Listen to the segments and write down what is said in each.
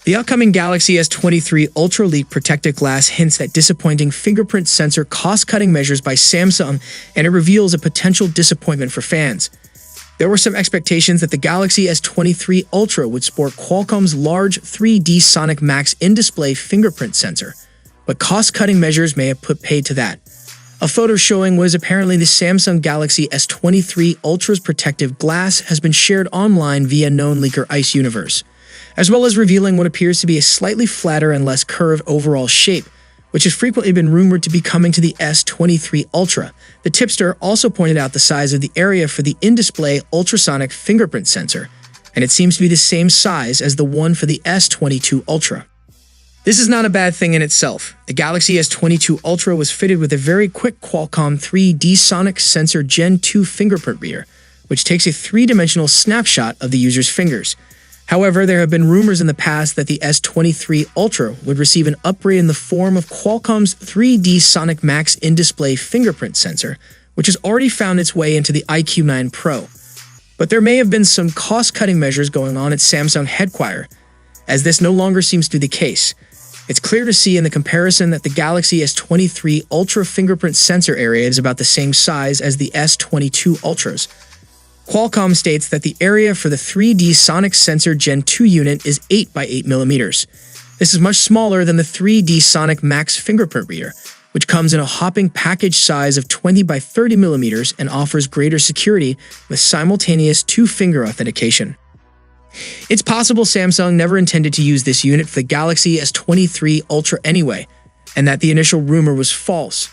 The upcoming Galaxy S23 Ultra leaked protective glass hints at disappointing fingerprint sensor cost-cutting measures by Samsung, and it reveals a potential disappointment for fans. There were some expectations that the Galaxy S23 Ultra would sport Qualcomm's large 3D Sonic Max in-display fingerprint sensor, but cost-cutting measures may have put paid to that. A photo showing what is apparently the Samsung Galaxy S23 Ultra's protective glass has been shared online via known leaker Ice Universe, as well as revealing what appears to be a slightly flatter and less curved overall shape, which has frequently been rumored to be coming to the S23 Ultra. The tipster also pointed out the size of the area for the in-display ultrasonic fingerprint sensor, and it seems to be the same size as the one for the S22 Ultra. This is not a bad thing in itself. The Galaxy S22 Ultra was fitted with a very quick Qualcomm 3D Sonic Sensor Gen 2 fingerprint reader, which takes a three-dimensional snapshot of the user's fingers. However, there have been rumors in the past that the S23 Ultra would receive an upgrade in the form of Qualcomm's 3D Sonic Max in-display fingerprint sensor, which has already found its way into the iQOO 9 Pro. But there may have been some cost-cutting measures going on at Samsung headquarters, as this no longer seems to be the case. It's clear to see in the comparison that the Galaxy S23 Ultra fingerprint sensor area is about the same size as the S22 Ultras. Qualcomm states that the area for the 3D Sonic Sensor Gen 2 unit is 8 by 8 millimeters. This is much smaller than the 3D Sonic Max fingerprint reader, which comes in a hopping package size of 20 by 30 millimeters and offers greater security with simultaneous two-finger authentication. It's possible Samsung never intended to use this unit for the Galaxy S23 Ultra anyway, and that the initial rumor was false.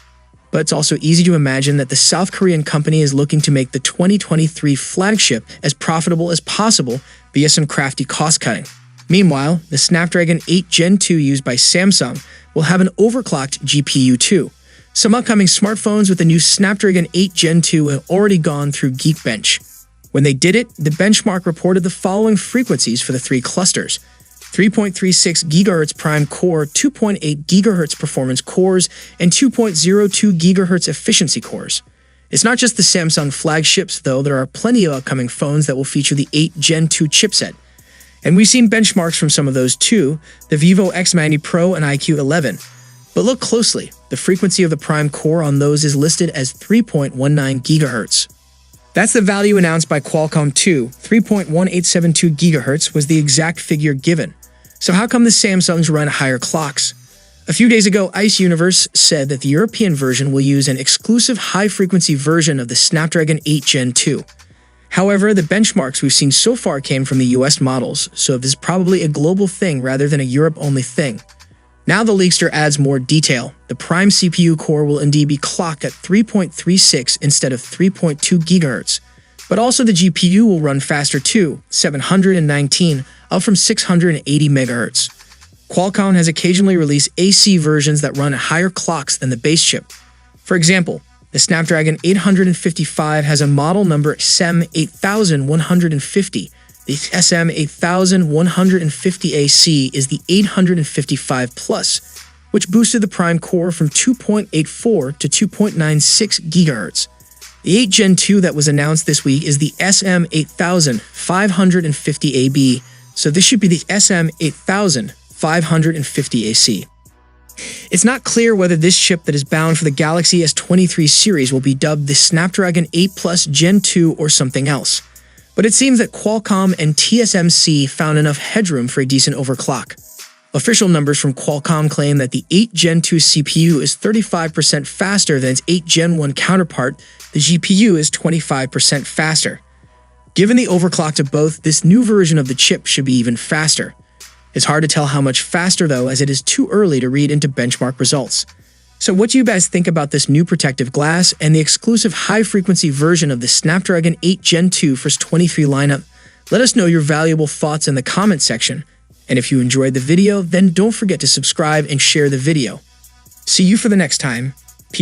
But it's also easy to imagine that the South Korean company is looking to make the 2023 flagship as profitable as possible via some crafty cost-cutting. Meanwhile, the Snapdragon 8 Gen 2 used by Samsung will have an overclocked GPU too. Some upcoming smartphones with the new Snapdragon 8 Gen 2 have already gone through Geekbench. When they did it, the benchmark reported the following frequencies for the three clusters: 3.36 GHz prime core, 2.8 GHz performance cores, and 2.02 GHz efficiency cores. It's not just the Samsung flagships, though. There are plenty of upcoming phones that will feature the 8 Gen 2 chipset. And we've seen benchmarks from some of those too, the Vivo X90 Pro and iQOO 11. But look closely, the frequency of the prime core on those is listed as 3.19 GHz. That's the value announced by Qualcomm too. 3.1872 GHz was the exact figure given. So how come the Samsungs run higher clocks? A few days ago, Ice Universe said that the European version will use an exclusive high-frequency version of the Snapdragon 8 Gen 2. However, the benchmarks we've seen so far came from the US models, so this is probably a global thing rather than a Europe-only thing. Now the leakster adds more detail. The prime CPU core will indeed be clocked at 3.36 instead of 3.2 GHz. But also the GPU will run faster too, 719, up from 680 MHz. Qualcomm has occasionally released AC versions that run at higher clocks than the base chip. For example, the Snapdragon 855 has a model number SM8150. The SM8150AC is the 855 Plus, which boosted the prime core from 2.84 to 2.96 GHz. The 8 Gen 2 that was announced this week is the SM8550AB, so this should be the SM8550AC. It's not clear whether this chip that is bound for the Galaxy S23 series will be dubbed the Snapdragon 8 Plus Gen 2 or something else. But it seems that Qualcomm and TSMC found enough headroom for a decent overclock. Official numbers from Qualcomm claim that the 8 Gen 2 CPU is 35% faster than its 8 Gen 1 counterpart. The GPU is 25% faster. Given the overclock to both, this new version of the chip should be even faster. It's hard to tell how much faster though, as it is too early to read into benchmark results. So what do you guys think about this new protective glass and the exclusive high-frequency version of the Snapdragon 8 Gen 2 for its 23 lineup? Let us know your valuable thoughts in the comment section. And if you enjoyed the video, then don't forget to subscribe and share the video. See you for the next time.